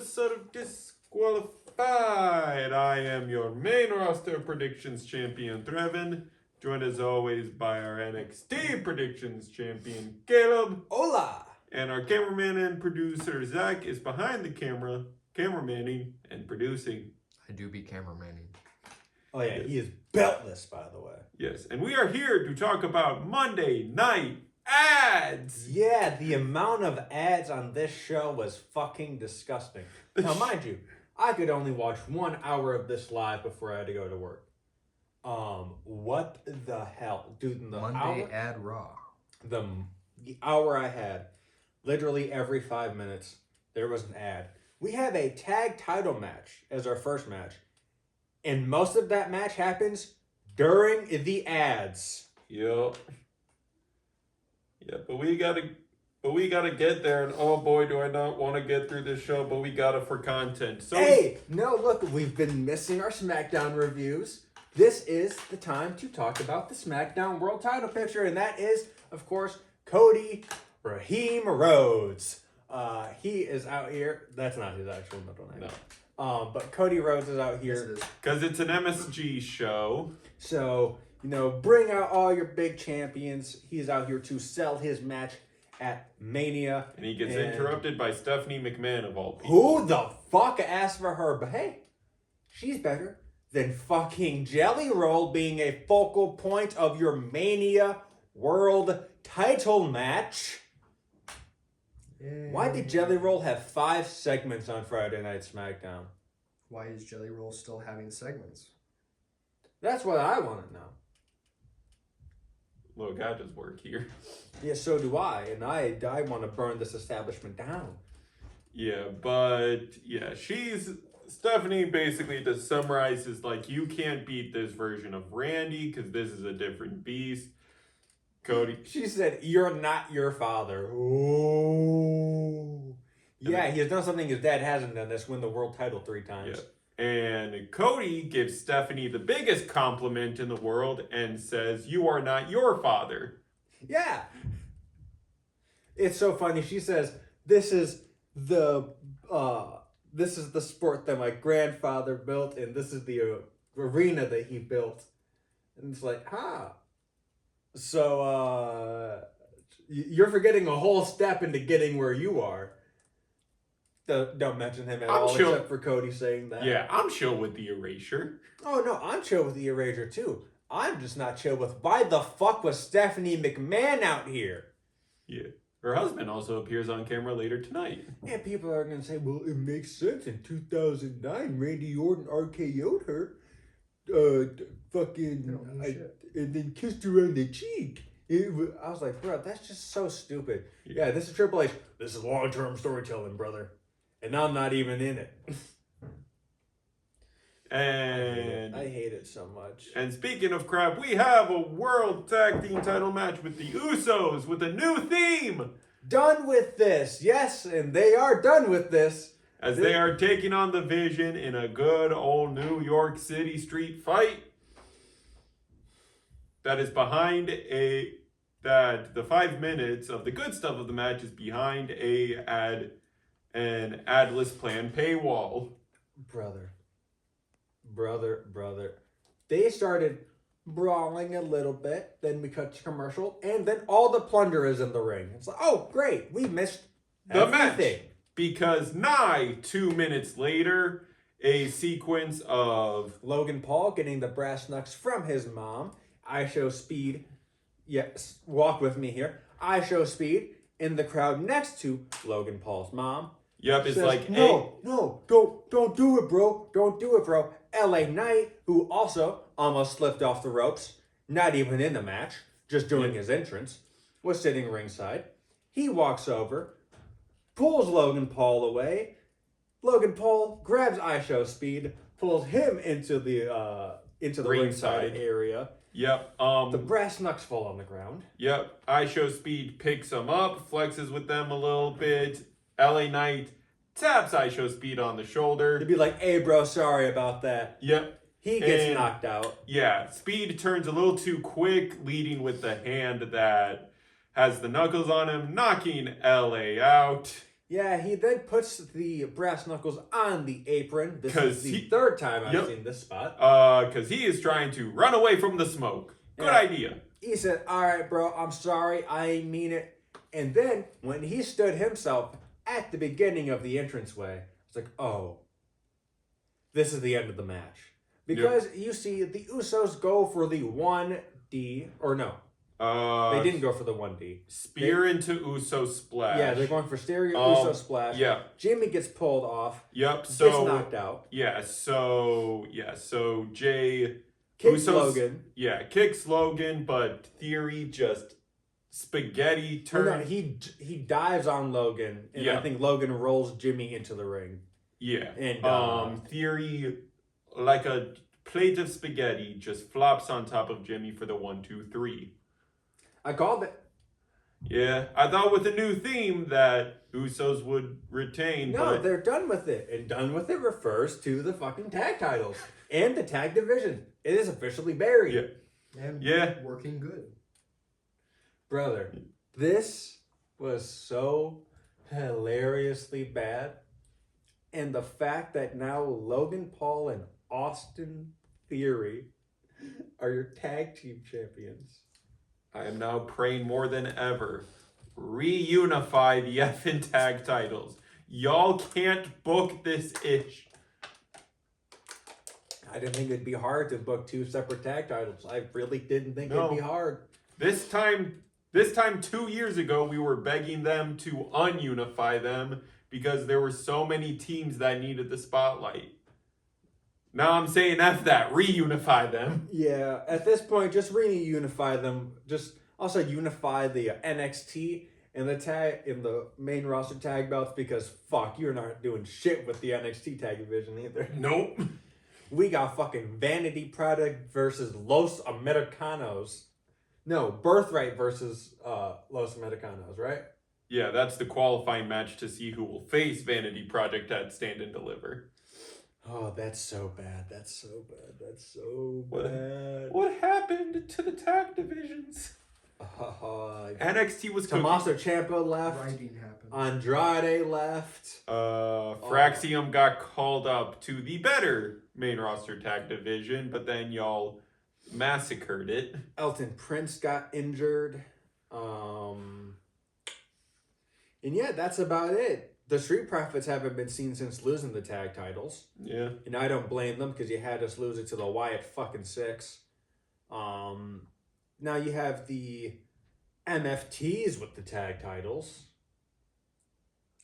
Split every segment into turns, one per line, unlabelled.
episode of Disqualified. I am your main roster predictions champion, Trevin, joined as always by our NXT predictions champion, Caleb.
Hola!
And our cameraman and producer, Zach, is behind the camera, cameramanning and producing.
I do be cameramanning.
Oh yeah,
Yes.
he is beltless, by the way.
Yes, and we are here to talk about Monday Night Ads.
Yeah, the amount of ads on this show was fucking disgusting. Now, mind you, I could only watch 1 hour of this live before I had to go to work. What the hell, dude? In the
Monday
hour,
ad raw.
the hour I had, literally every 5 minutes, there was an ad. We have a tag title match as our first match, and most of that match happens during the ads.
Yep. Yeah, but we gotta get there, and oh boy, do I not want to get through this show, but we gotta for content. So
Hey, no, look, we've been missing our SmackDown reviews. This is the time to talk about the SmackDown World Title picture, and that is, of course, Cody Raheem Rhodes. He is out here. That's not his actual middle name.
No,
But Cody Rhodes is out
Yes,
here.
it is.
because it's an MSG show.
So, bring out all your big champions. He's out here to sell his match at Mania.
And he gets
And
interrupted by Stephanie McMahon of all people.
Who the fuck asked for her? But hey, she's better than fucking Jelly Roll being a focal point of your Mania World Title match. Why did Jelly Roll have 5 segments on Friday Night SmackDown?
Why is Jelly Roll still having segments?
That's what I want to know.
Look, I just work here.
Yeah, so do I. And I want to burn this establishment down.
Yeah, but yeah, Stephanie basically just summarizes like, you can't beat this version of Randy because this is a different beast. Cody.
She said, "You're not your father." Ooh. Yeah, he has done something his dad hasn't done. That's win the world title 3 times.
Yeah. And Cody gives Stephanie the biggest compliment in the world and says, "You are not your father."
Yeah. It's so funny. She says, this is the sport that my grandfather built, and this is the arena that he built. And it's like, So, you're forgetting a whole step into getting where you are. Don't mention him at
I'm
all,
chill.
except for Cody saying that.
Yeah, I'm chill with the erasure.
Oh, no, I'm chill with the Erasure, too. I'm just not chill with why the fuck was Stephanie McMahon out here?
Yeah. Her husband also appears on camera later tonight.
And people are going to say, well, it makes sense. In 2009, Randy Orton RKO'd her. And then kissed her on the cheek. I was like, bro, that's just so stupid. Yeah, this is Triple H. This is long-term storytelling, brother. And I'm not even in it.
And
I hate it so much.
And speaking of crap, we have a World Tag Team title match with the Usos with a new theme.
Done with this. Yes, and they are done with this.
As they are taking on the Vision in a good old New York City street fight. That is behind the 5 minutes of the good stuff of the match is behind an adless plan paywall.
Brother. They started brawling a little bit. Then we cut to commercial. And then all the plunder is in the ring. It's like, oh, great. We missed
The match.
everything.
Because nigh 2 minutes later, a sequence of
Logan Paul getting the brass knucks from his mom. I Show Speed. Yes, walk with me here. I Show Speed in the crowd next to Logan Paul's mom.
it's
Says,
like
no, don't do it, bro. Don't do it, bro. LA Knight, who also almost slipped off the ropes, not even in the match, just doing his entrance, was sitting ringside. He walks over, pulls Logan Paul away. Logan Paul grabs I Show Speed, pulls him into the ringside area.
Yep.
The brass knucks fall on the ground.
Yep. I Show Speed picks them up, flexes with them a little bit. LA Knight taps I Show Speed on the shoulder.
To be like, hey, bro, sorry about that.
Yep.
He gets
And-
knocked out.
Yeah. Speed turns a little too quick, leading with the hand that has the knuckles on him, knocking LA out.
Yeah, he then puts the brass knuckles on the apron. This
'Cause
is the
he-
third time I've
Yep.
seen this spot.
Because he is trying to run away from the smoke. Good
Yeah.
idea.
He said, "All right, bro, I'm sorry, I ain't mean it." And then when he stood himself at the beginning of the entranceway, it's like, oh, this is the end of the match. Because you see the Usos go for the 1D, or no, they didn't go for the 1D.
Spear into Uso splash.
Yeah, they're going for stereo Uso splash.
Yeah.
Jimmy gets pulled off,
Yep.
gets
So
knocked out,
So Jay
kicks
Usos-
Logan.
kicks Logan, but Theory just spaghetti
Or no,
turn.
he dives on Logan, and
Yeah.
I think Logan rolls Jimmy into the ring.
Yeah.
And
Theory, like a plate of spaghetti, just flops on top of Jimmy for the 1, 2, 3.
I called it.
Yeah, I thought with a new theme that Usos would retain,
No,
but
they're done with it. And done with it refers to the fucking tag titles and the tag division. It is officially buried.
Yeah.
And
Yeah.
working good.
Brother, this was so hilariously bad. And the fact that now Logan Paul and Austin Theory are your tag team champions.
I am now praying more than ever. Reunify the effing tag titles. Y'all can't book this ish.
I didn't think it'd be hard to book two separate tag titles. I really didn't think
No.
it'd be hard.
This time 2 years ago, we were begging them to ununify them because there were so many teams that needed the spotlight. Now I'm saying F that, reunify them.
Yeah, at this point, just reunify them. Just also unify the NXT and the tag in the main roster tag belts because fuck, you're not doing shit with the NXT tag division either.
Nope.
We got fucking Vanity Product versus Los Americanos. No, Birthright versus Los Americanos, right?
Yeah, that's the qualifying match to see who will face Vanity Project at Stand and Deliver.
Oh, that's so bad. That's so bad. That's so
What?
bad.
What happened to the tag divisions? NXT was cooking.
Tommaso Ciampa left.
Writing happened.
Andrade left.
Fraxium got called up to the better main roster tag division, but then y'all massacred it.
Elton Prince got injured. And yeah, that's about it. The Street Profits haven't been seen since losing the tag titles.
Yeah.
And I don't blame them because you had us lose it to the Wyatt fucking Six. Now you have the MFTs with the tag titles.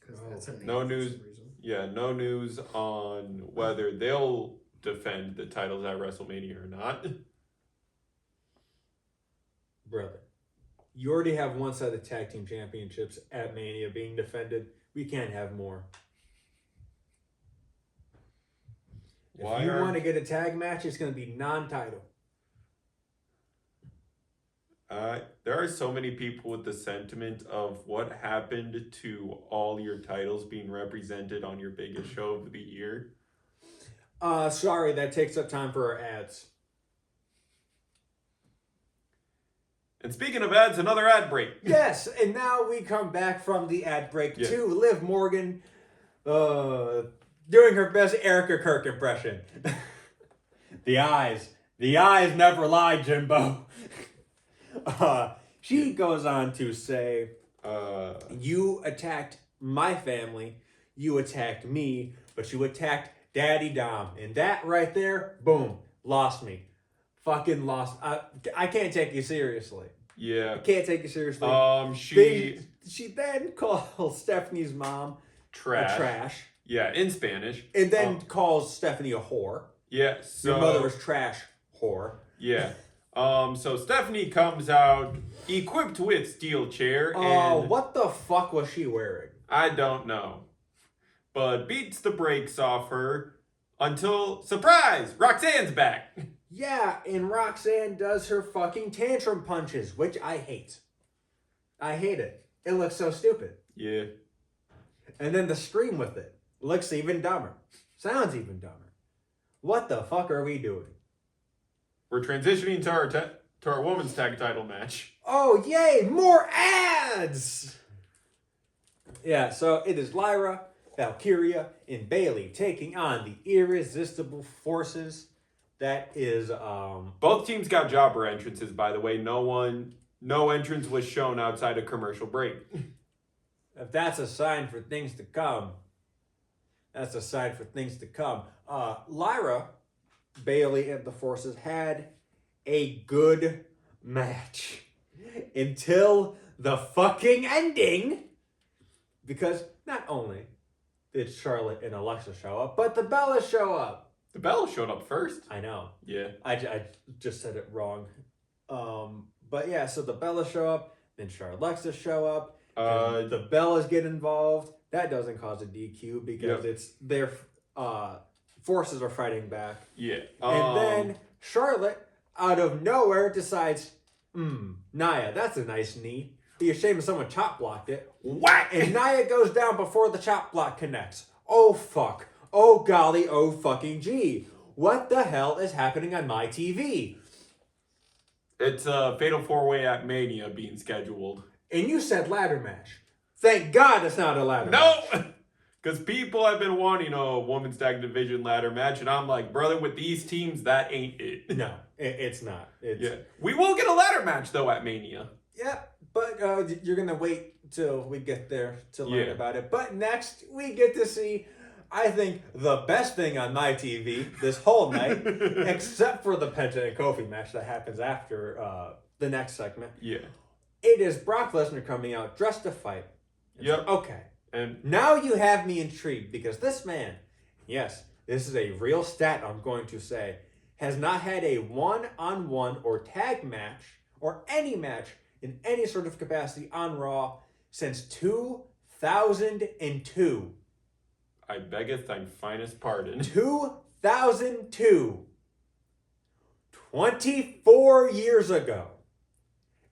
Because that's a name
No
for
news.
some reason.
Yeah, no news on whether they'll defend the titles at WrestleMania or not.
Brother, you already have one set of tag team championships at Mania being defended. We can't have more.
Why
If you
are-
want to get a tag match, it's going to be non-title.
There are so many people with the sentiment of what happened to all your titles being represented on your biggest show of the year.
Sorry, that takes up time for our ads.
And speaking of ads, another ad break.
Yes, and now we come back from the ad break
Yeah.
to Liv Morgan doing her best Erica Kirk impression. The eyes never lie, Jimbo. She goes on to say, you attacked my family, you attacked me, but you attacked Daddy Dom. And that right there, boom, lost me. Fucking lost. I can't take you seriously.
Yeah.
I can't take you seriously. She then calls Stephanie's mom
Trash.
trash.
Yeah, in Spanish.
And then calls Stephanie a whore.
Yeah, so
Your mother was trash, whore.
yeah. So Stephanie comes out equipped with steel chair
Oh,
and
what the fuck was she wearing?
I don't know. But beats the brakes off her until surprise, Roxanne's back.
Yeah, and Roxanne does her fucking tantrum punches, which I hate. I hate it. It looks so stupid.
Yeah.
And then the scream with it looks even dumber. Sounds even dumber. What the fuck are we doing?
We're transitioning to our women's tag title match.
Oh, yay! More ads! Yeah, so it is Lyra, Valkyria, and Bailey taking on the irresistible forces. That is,
Both teams got jobber entrances, by the way. No entrance was shown outside a commercial break.
if that's a sign for things to come, that's a sign for things to come. Lyra, Bailey, and the forces had a good match until the fucking ending. Because not only did Charlotte and Alexa show up, but the Bellas show up.
The Bellas showed up first.
I know.
Yeah.
I just said it wrong. But yeah, so the Bellas show up, then Charlotte Alexa show up. The Bellas get involved. That doesn't cause a DQ because it's their forces are fighting back.
Yeah.
And then Charlotte, out of nowhere, decides, Nia, that's a nice knee. Be ashamed if someone chop blocked it.
Whack!
And Nia goes down before the chop block connects. Oh fuck. Oh golly, oh fucking gee. What the hell is happening on my TV?
It's a Fatal 4-Way at Mania being scheduled.
And you said ladder match. Thank God it's not a ladder match.
No! Because people have been wanting a women's tag division ladder match, and I'm like, brother, with these teams, that ain't it.
No, it's not.
Yeah. We will get a ladder match, though, at Mania.
Yeah, but you're going to wait till we get there to learn
Yeah.
about it. But next, we get to see, I think, the best thing on my TV this whole night, except for the Penta and Kofi match that happens after the next segment.
Yeah.
It is Brock Lesnar coming out dressed to fight. It's
Yep.
like, okay,
And
now you have me intrigued because this man, yes, this is a real stat I'm going to say, has not had a one-on-one or tag match or any match in any sort of capacity on Raw since 2002.
I beggeth thy finest pardon.
2002. 24 years ago.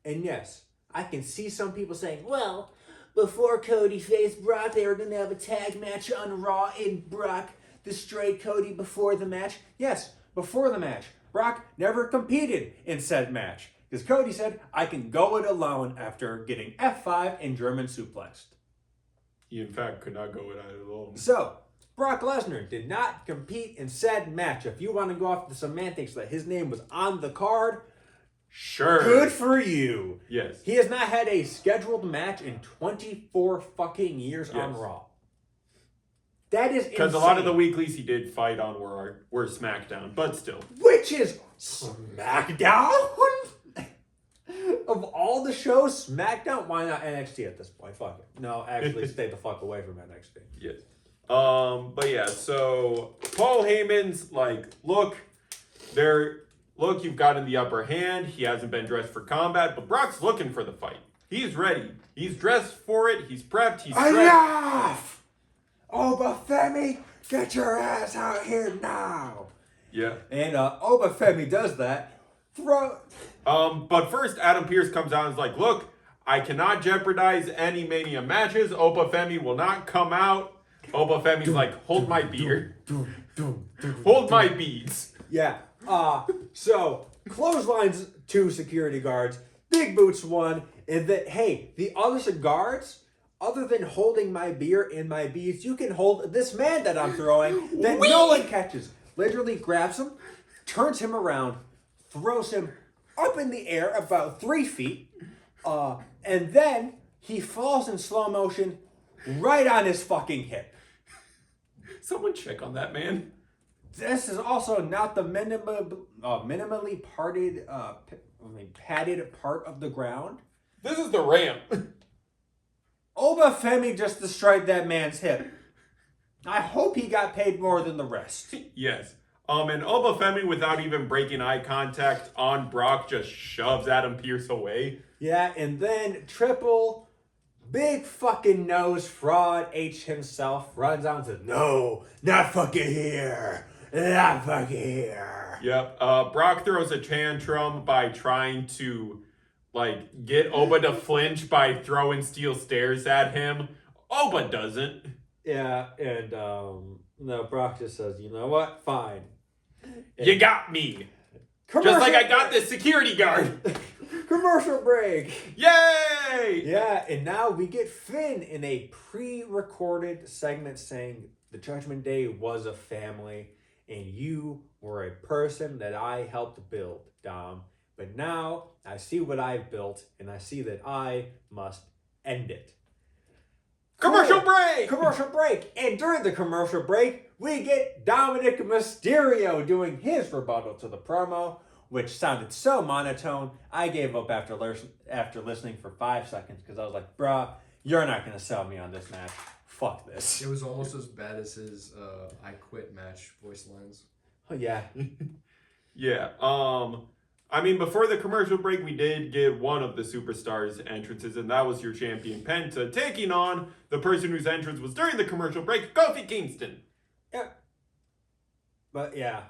And yes, I can see some people saying, well, before Cody faced Brock, they were going to have a tag match on Raw and Brock destroyed Cody before the match. Yes, before the match. Brock never competed in said match. Because Cody said, I can go it alone after getting F5 and German suplexed.
He, in fact, could not go it alone.
So, Brock Lesnar did not compete in said match. If you want to go off the semantics that his name was on the card,
Sure.
good for you.
Yes.
He has not had a scheduled match in 24 fucking years on
Yes.
Raw. That is
Because a
insane.
lot of the weeklies he did fight on were SmackDown, but still.
Which is SmackDown? Of all the shows, SmackDown? Why not NXT at this point? Fuck it. No, actually, stay the fuck away from NXT.
Yes. But yeah, so Paul Heyman's like, look, you've gotten the upper hand. He hasn't been dressed for combat, but Brock's looking for the fight. He's ready. He's dressed for it. He's prepped. He's ready.
Enough! Obafemi, get your ass out here now!
Yeah.
And Obafemi does that.
But first, Adam Pearce comes out and is like, look, I cannot jeopardize any Mania matches. Obafemi will not come out. Obafemi's like, hold my beer. Hold my beads.
Yeah. So clotheslines 2 security guards, big boots 1, and then hey, the other guards, other than holding my beer and my beads, you can hold this man that I'm throwing that no one catches. Literally grabs him, turns him around, throws him up in the air about 3 feet, and then he falls in slow motion right on his fucking hip.
Someone check on that man.
This is also not the minimally padded part of the ground.
This is the ramp.
Obafemi just destroyed that man's hip. I hope he got paid more than the rest.
Yes. And Obafemi, without even breaking eye contact on Brock, just shoves Adam Pearce away.
Yeah, and then Triple, big fucking nose fraud H himself, runs out and says, no, not fucking here. Not fucking here.
Yep. Brock throws a tantrum by trying to, get Oba to flinch by throwing steel stairs at him. Oba doesn't.
Yeah, and no, Brock just says, you know what? Fine.
You got me. Just like I got this security guard.
Commercial break.
Yay!
Yeah, and now we get Finn in a pre-recorded segment saying the Judgment Day was a family and you were a person that I helped build, Dom. But now I see what I've built and I see that I must end it.
Commercial
Cool.
break!
Commercial break. And during the commercial break, we get Dominic Mysterio doing his rebuttal to the promo, which sounded so monotone, I gave up after listening for 5 seconds because I was like, bruh, you're not going to sell me on this match. Fuck this.
It was almost as bad as his I Quit match voice lines.
Oh, yeah.
Yeah. I mean, before the commercial break, we did get one of the superstars' entrances, and that was your champion Penta taking on the person whose entrance was during the commercial break, Kofi Kingston.
Yeah. But yeah,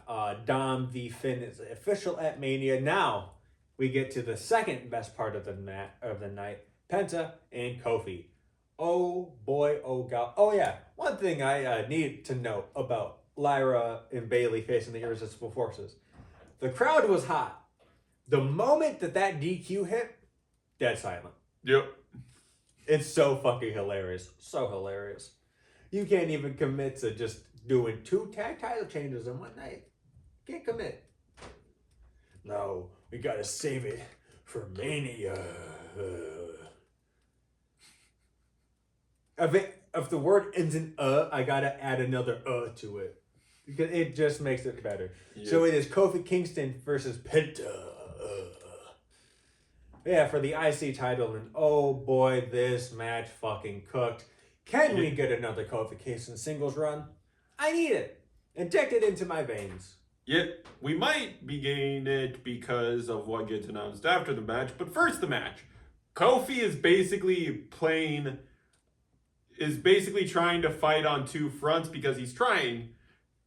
Dom v Finn is official at Mania. Now we get to the second best part of the night, Penta and Kofi. Oh boy, oh god. Oh yeah, one thing I need to note about Lyra and Bailey facing the Irresistible Forces. The crowd was hot. The moment that DQ hit, dead silent.
Yep.
It's so fucking hilarious. So hilarious. You can't even commit to just doing 2 tag title changes in one night. Can't commit. No, we gotta save it for Mania. If the word ends in I gotta add another to it. Because it just makes it better.
Yeah.
So it is Kofi Kingston versus Penta. Yeah, for the IC title, and oh boy, this match fucking cooked. Can we get another Kofi Kingston singles run? I need it. Inject it into my veins.
Yep, we might be getting it because of what gets announced after the match, but first the match. Kofi is basically trying to fight on 2 fronts because he's trying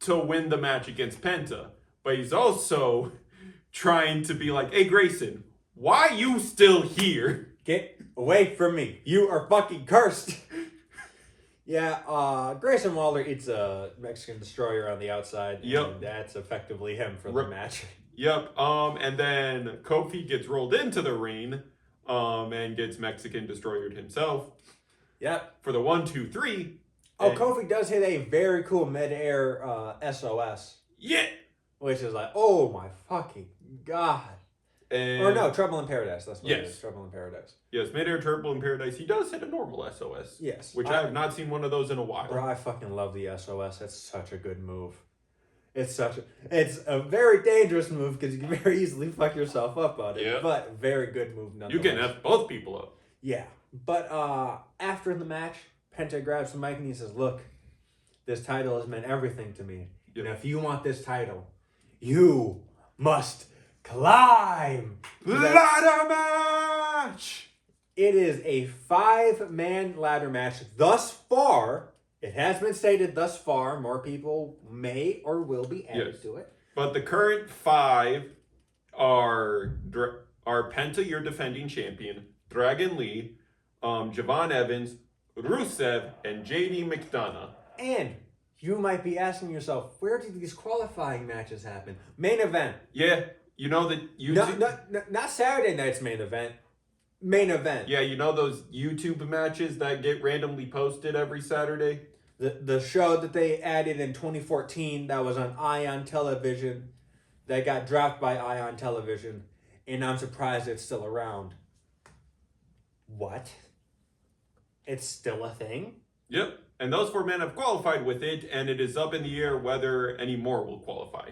to win the match against Penta, but he's also trying to be like, hey Grayson, why you still here?
Get away from me. You are fucking cursed. Yeah, Grayson Waller eats a Mexican destroyer on the outside.
Yep.
And that's effectively him for the match.
Yep, and then Kofi gets rolled into the ring, and gets Mexican destroyered himself
Yep.
for the 1, 2, 3.
Oh,
And-
Kofi does hit a very cool mid-air SOS.
Yeah!
Which is like, oh my fucking god.
And
Or no, Trouble in Paradise. That's what it
Yes.
is. Trouble in Paradise.
Yes, Midair Turtle in Paradise. He does hit a normal SOS.
Yes.
Which I have not seen one of those in a while.
Bro, I fucking love the SOS. It's such a good move. It's a very dangerous move because you can very easily fuck yourself up on it.
Yeah.
But very good move
You
nonetheless.
can F both people up.
Yeah. But after the match, Penta grabs the mic and he says, look, this title has meant everything to me.
Yep.
And if you want this title, you must climb.
Ladder match!
It is a 5-man ladder match thus far. It has been stated thus far. More people may or will be added
Yes.
to it.
But the current 5 are Penta, your defending champion, Dragon Lee, Javon Evans, Rusev, and JD McDonough.
And you might be asking yourself, where did these qualifying matches happen? Main event.
Yeah, you know that you
Not Saturday night's main event. Main event.
Yeah, you know those YouTube matches that get randomly posted every Saturday?
The show that they added in 2014 that was on Ion Television that got dropped by Ion Television, and I'm surprised it's still around. What? It's still a thing?
Yep. And those 4 men have qualified with it, and it is up in the air whether any more will qualify.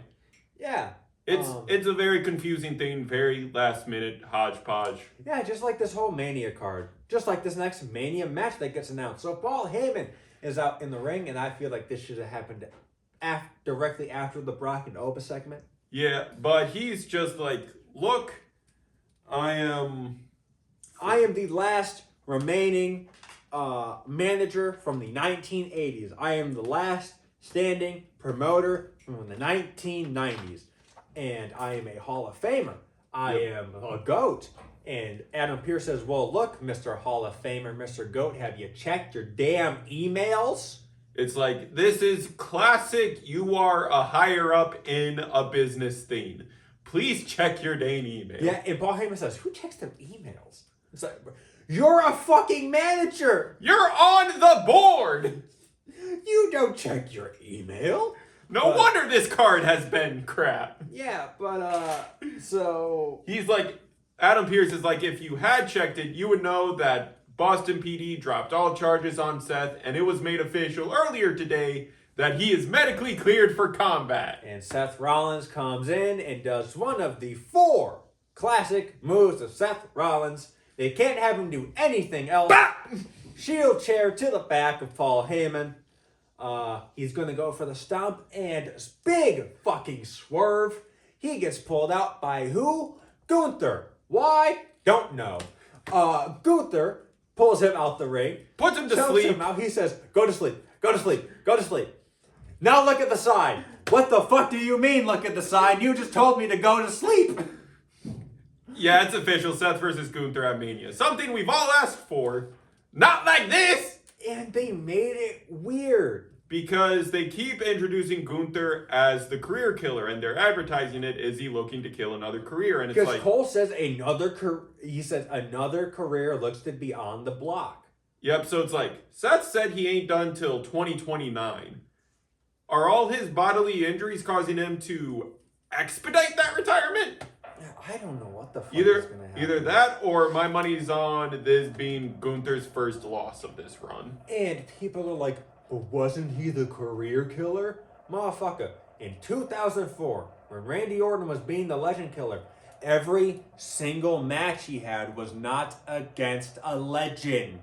Yeah.
It's a very confusing thing, very last minute hodgepodge.
Yeah, just like this whole Mania card. Just like this next Mania match that gets announced. So Paul Heyman is out in the ring, and I feel like this should have happened directly after the Brock and Oba segment.
Yeah, but he's just like, look, I am
the last remaining manager from the 1980s. I am the last standing promoter from the 1990s. And I am a Hall of Famer. I am a GOAT. And Adam Pearce says, well, look, Mr. Hall of Famer, Mr. GOAT, have you checked your damn emails?
It's like, this is classic, you are a higher up in a business thing. please check your dang email.
Yeah, and Paul Heyman says, who checks their emails? It's like, you're a fucking manager.
You're on the board.
You don't check your email.
No wonder this card has been crap.
Yeah, but so
He's like, Adam Pearce is like, if you had checked it, you would know that Boston PD dropped all charges on Seth, and it was made official earlier today that he is medically cleared for combat.
and Seth Rollins comes in and does one of the 4 classic moves of Seth Rollins. They can't have him do anything else.
Bah!
Shield chair to the back of Paul Heyman. He's going to go for the stomp and big fucking swerve. He gets pulled out by who? Gunther. Why? Don't know. Gunther pulls him out the ring.
Puts him to
Shoves
sleep.
him out. He says, go to sleep. Go to sleep. Go to sleep. Now look at the side. What the fuck do you mean look at the side? You just told me to go to sleep.
Yeah, it's official. Seth versus Gunther at Mania. Something we've all asked for. Not like this!
And they made it weird.
Because they keep introducing Gunther as the career killer, and they're advertising it. Is he looking to kill another career? And it's
Because
like,
Cole says another career looks to be on the block.
yep. So it's like Seth said he ain't done till 2029. Are all his bodily injuries causing him to expedite that retirement?
I don't know what the fuck is going to happen.
Either that, or my money's on this being Gunther's first loss of this run.
And people are like, but wasn't he the career killer? Motherfucker, in 2004, when Randy Orton was being the legend killer, every single match he had was not against a legend.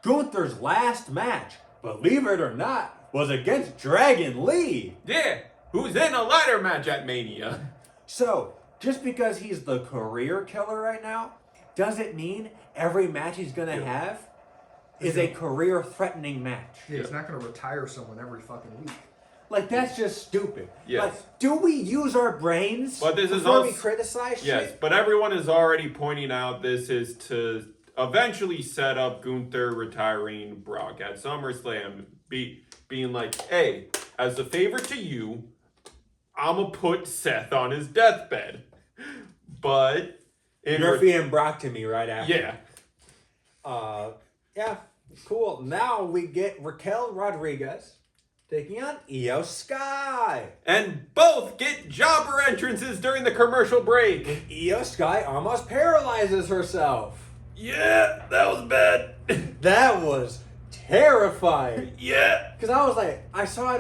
Gunther's last match, believe it or not, was against Dragon Lee.
Yeah, who's in a ladder match at Mania?
So, just because he's the career killer right now, doesn't mean every match he's going to have is a career-threatening match.
Yeah, he's not going to retire someone every fucking week.
Like, that's just stupid.
Yes.
Like, do we use our brains
But this is
before we
also-
criticize
Yes,
shit?
but everyone is already pointing out this is to eventually set up Gunther retiring Brock at SummerSlam, being like, hey, as a favor to you, I'ma put Seth on his deathbed. But
You're feeding Brock to me right after.
yeah.
Yeah, cool. Now we get Raquel Rodriguez taking on Io Sky.
And both get jobber entrances during the commercial break.
Io Sky almost paralyzes herself.
Yeah, that was bad.
That was terrifying.
Yeah.
Because I was like, I saw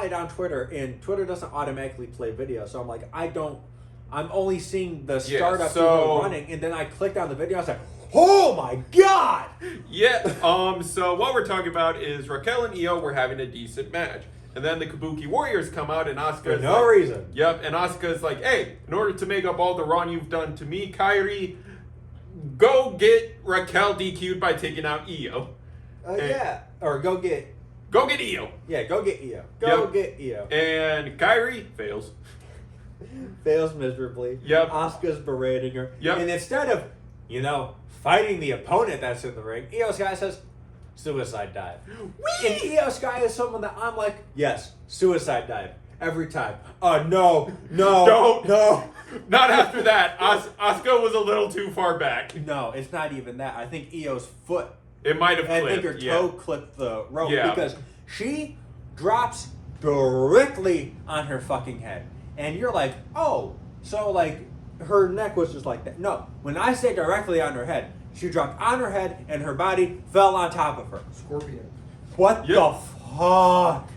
it on Twitter, and Twitter doesn't automatically play video, so I'm like, I'm only seeing the startup people running, and then I clicked on the video, I was like, oh my god!
Yeah, so what we're talking about is Raquel and Io were having a decent match. And then the Kabuki Warriors come out and Asuka
For
is
no
like,
reason.
Yep, and Asuka's like, hey, in order to make up all the wrong you've done to me, Kyrie, go get Raquel DQ'd by taking out Io.
Yeah. Or go get
Go get Io.
Io. Go
Yep.
get Io.
And Kyrie fails.
Fails miserably.
Yep.
Asuka's berating her.
Yep.
And instead of, fighting the opponent that's in the ring, Io Sky says, suicide dive. And Io Sky is someone that I'm like, yes, suicide dive. Every time. No.
Don't.
No.
Not after that. Asuka was a little too far back.
No, it's not even that. I think Io's foot,
It might have
I
clipped.
think her
yeah.
toe clipped the rope
Yeah.
because she drops directly on her fucking head. And you're like, oh, so like her neck was just like that. No, when I say directly on her head, she dropped on her head and her body fell on top of her.
Scorpion.
What
Yep.
the fuck?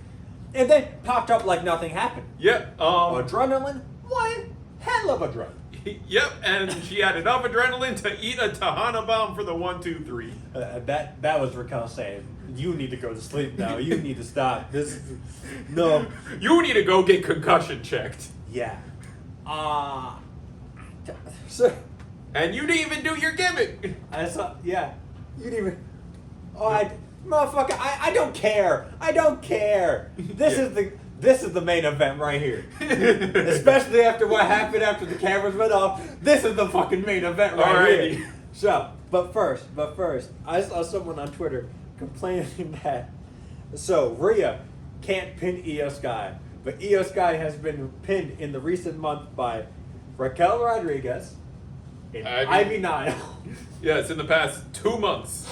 And then popped up like nothing happened.
Yep.
Adrenaline? One hell of a drug.
Yep, and she had enough adrenaline to eat a Tahana bomb for the 1, 2, 3.
That was Raquel saying, you need to go to sleep now. You need to stop. No.
You need to go get concussion checked.
Yeah. So,
And you didn't even do your gimmick.
I saw, yeah. You didn't even, motherfucker, I don't care. I don't care. This is the main event right here. Especially after what happened after the cameras went off. This is the fucking main event right
Alrighty.
here. So, but first, I saw someone on Twitter complaining that Rhea can't pin Io Sky But Io Sky has been pinned in the recent month by Raquel Rodriguez and Ivy Nile.
Yes, in the past 2 months.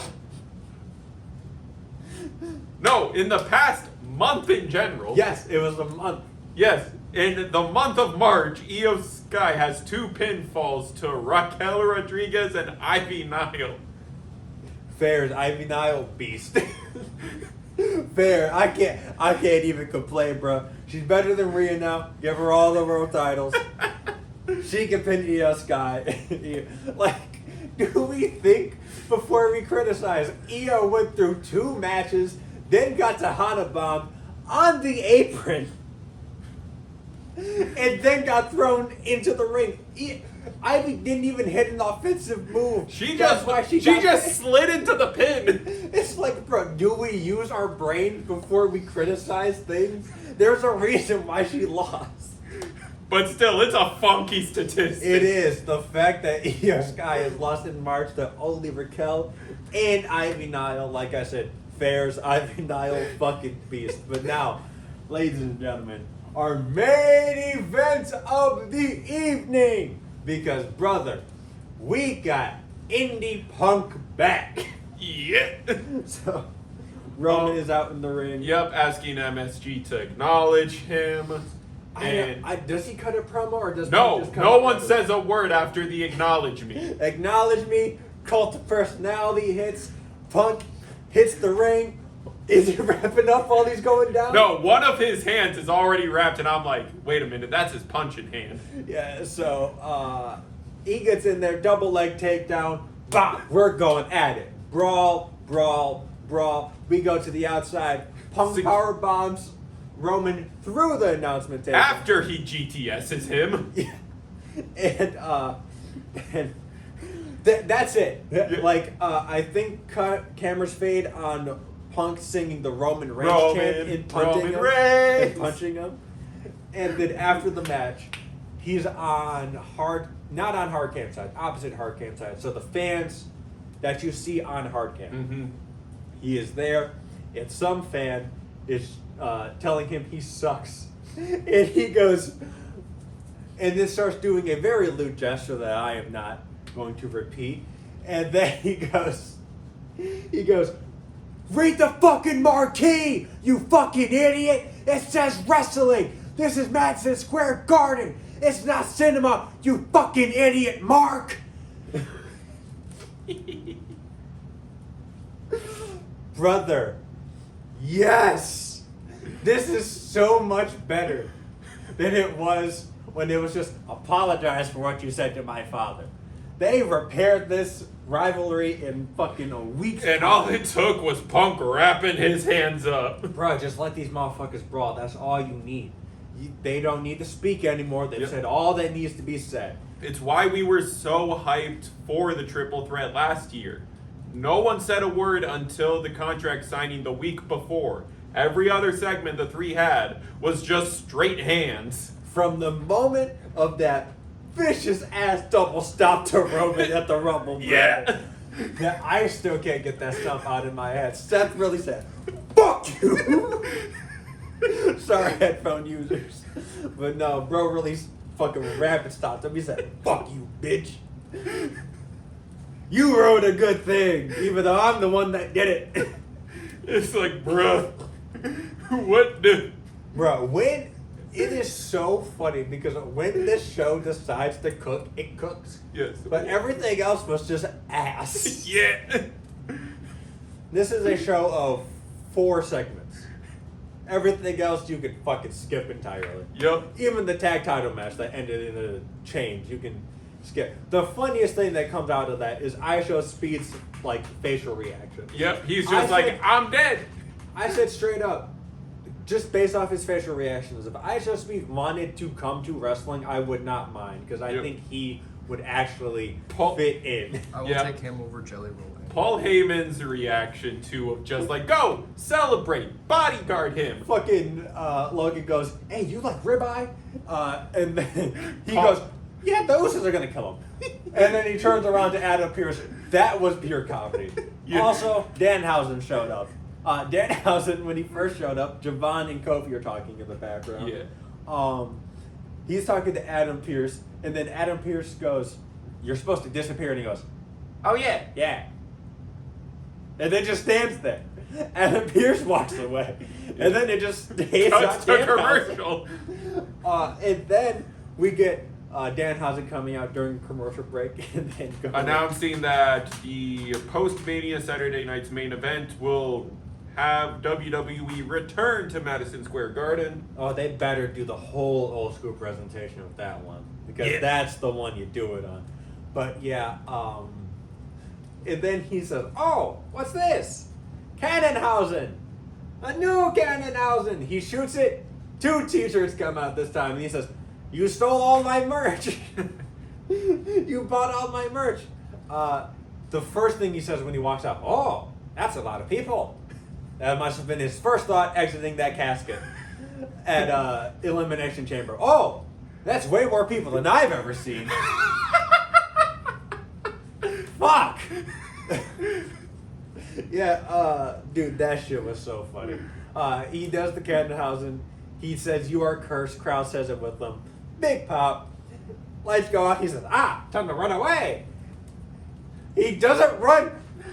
No, in the past month in general.
Yes, it was a month.
Yes, in the month of March, Io Sky has 2 pinfalls to Raquel Rodriguez and Ivy Nile.
Fair is Ivy Nile beast. Fair. I can't even complain, bro. She's better than Rhea now. Give her all the world titles. She can pin Io Sky. Like, do we think before we criticize? Io went through 2 matches, then got to Hana Bomb on the apron, and then got thrown into the ring. Ivy didn't even hit an offensive move.
She
That's
just
why
she
got
just
pinned.
slid into the pin.
It's like, bro, do we use our brain before we criticize things? There's a reason why she lost.
But still, it's a funky statistic.
It is the fact that Io Sky has lost in March to only Raquel and Ivy Nile. Like I said, Fair's Ivy Nile fucking beast. But now, ladies and gentlemen, our main event of the evening. Because, brother, we got Indie Punk back.
Yeah.
So, Roman is out in the ring.
Yep, asking MSG to acknowledge him. And
Does he cut a promo or does Punk
no,
just cut
no
a
one
promo?
says a word after the acknowledgement.
Acknowledge me. Cult of personality hits. Punk hits the ring. Is he wrapping up while he's going down?
No, one of his hands is already wrapped, and I'm like, wait a minute, that's his punching hand.
Yeah. So he gets in there, double leg takedown. Bah! We're going at it. Brawl, brawl, brawl. We go to the outside. Punk
Sig-
power bombs Roman through the announcement table.
After he GTS's him.
Yeah. And that's it.
Yeah.
Like, I think cameras fade on Punk singing the Roman Reigns
Roman,
chant and punching
Roman
him.
Reigns.
And punching him. And then after the match, he's on not on hard cam side, opposite hard cam side. So the fans that you see on hard cam,
Mm-hmm.
he is there, and some fan is telling him he sucks. And he goes, and then starts doing a very lewd gesture that I am not going to repeat. And then he goes, read the fucking marquee, you fucking idiot! It says wrestling! This is Madison Square Garden! It's not cinema, you fucking idiot, Mark! Brother, yes! This is so much better than it was when it was just apologize for what you said to my father. They repaired this rivalry in fucking a week's
And
time.
all it took was Punk wrapping his hands up.
Bro, just let these motherfuckers brawl. That's all you need. They don't need to speak anymore. They've
Yep.
said all that needs to be said.
It's why we were so hyped for the triple threat last year. No one said a word until the contract signing the week before. Every other segment the three had was just straight hands.
From the moment of that vicious ass double stop to Roman at the Rumble, bro,
Yeah.
that I still can't get that stuff out of my head. Seth really said, "Fuck you." Sorry, headphone users, but no, bro really fucking rapid stopped him. He said, "Fuck you, bitch." You wrote a good thing, even though I'm the one that did it.
It's like, bruh, what the...
Bro, when it is so funny because when this show decides to cook, it cooks.
Yes.
But everything else was just ass.
Yeah.
This is a show of 4 segments. Everything else you can fucking skip entirely.
Yep.
Even the tag title match that ended in a change, you can skip. The funniest thing that comes out of that is ISO Speed's like facial reaction.
Yep. He's
I
just like,
said-
I'm dead.
I said straight up, just based off his facial reactions, if ISO Speed wanted to come to wrestling, I would not mind because I
Yep.
think he would actually
Paul-
fit in.
I will
Yeah.
take him over Jelly Roll.
Paul Heyman's reaction to of just like, go, celebrate, bodyguard him.
Fucking Logan goes, "Hey, you like ribeye?" And then he
Paul-
goes, "Yeah, the Usos are gonna kill him." And then he turns around to Adam Pearce. That was pure comedy.
Yeah.
Also, Danhausen showed up. Danhausen, when he first showed up, Javon and Kofi are talking in the background.
Yeah.
He's talking to Adam Pierce, and then Adam Pierce goes, "You're supposed to disappear," and he goes, "Oh yeah, yeah," and then just stands there. Adam Pierce walks away, and then it just stays
Cuts
on
to
Danhausen.
commercial.
And then we get Danhausen coming out during commercial break, and then going,
Announcing that the post-Mania Saturday night's main event will have WWE return to Madison Square Garden.
"Oh, they better do the whole old school presentation with that one, because
Yeah.
that's the one you do it on." But yeah, and then he says, "Oh, what's this? Cannonhausen, a new Cannonhausen." He shoots it. 2 T-shirts come out this time, and he says, "You stole all my merch. You bought all my merch." The first thing he says when he walks out, "Oh, that's a lot of people." That must have been his first thought exiting that casket at Elimination Chamber. "Oh, that's way more people than I've ever seen." Fuck. Yeah, dude, that shit was so funny. He does the Candenhausen. He says, "You are cursed." Crowd says it with them. Big pop. Lights go out. He says, "Time to run away." He doesn't run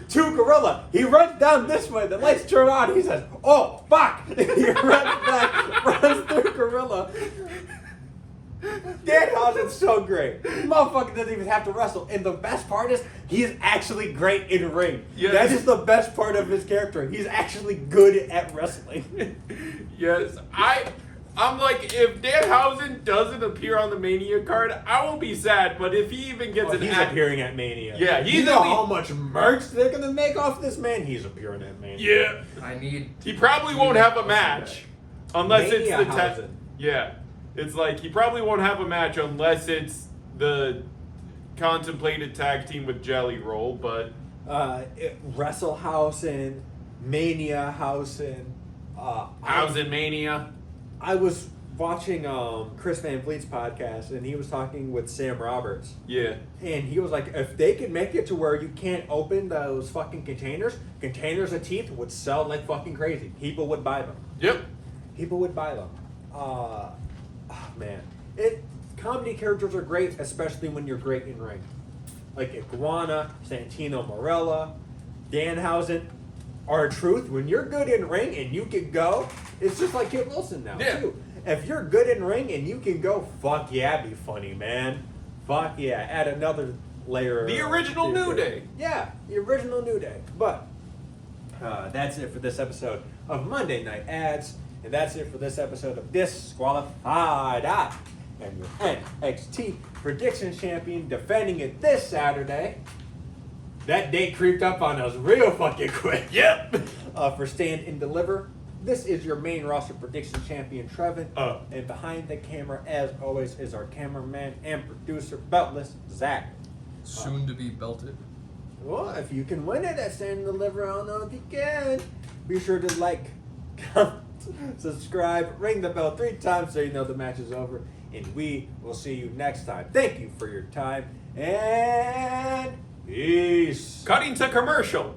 to Gorilla. He runs down this way. The lights turn on. He says, "Oh, fuck." He runs back, runs through Gorilla. Danhausen's so great. Motherfucker doesn't even have to wrestle. And the best part is, he's actually great in ring.
Yes.
That is the best part of his character. He's actually good at wrestling.
Yes, I'm like, if Danhausen doesn't appear on the Mania card, I will be sad. But if he even gets an
He's
act-
appearing at Mania.
Yeah, he's
you know
at least-
how much merch they're gonna make off this man? He's appearing at Mania.
yeah,
I need.
he probably won't have a match unless it's the
Mania-hausen.
Yeah, it's like he probably won't have a match unless it's the contemplated tag team with Jelly Roll. But
WrestleHausen, Mania-hausen.
Hausen Mania.
I was watching Chris Van Vliet's podcast, and he was talking with Sam Roberts.
Yeah,
And he was like, if they could make it to where you can't open those fucking containers of teeth would sell like fucking crazy. People would buy them.
yep.
People would buy them. Man. Comedy characters are great, especially when you're great in ring. Like Iguana, Santino Marella, Danhausen. R-Truth, when you're good in ring and you can go, it's just like Kit Wilson now,
Yeah.
too. If you're good in ring and you can go, fuck yeah, be funny, man. Fuck yeah, add another layer.
The
of-
original New Day.
Yeah, the original New Day. But that's it for this episode of Monday Night Ads, and that's it for this episode of Disqualified. And your NXT Prediction Champion defending it this Saturday. That date creeped up on us real fucking quick.
Yep.
For Stand and Deliver, this is your main roster prediction champion, Trevin. And behind the camera, as always, is our cameraman and producer, Beltless Zach.
Soon to be belted.
Well, if you can win it at Stand and Deliver, I don't know if you can. Be sure to like, comment, subscribe, ring the bell 3 times so you know the match is over. And we will see you next time. Thank you for your time, and peace.
Cutting to commercial.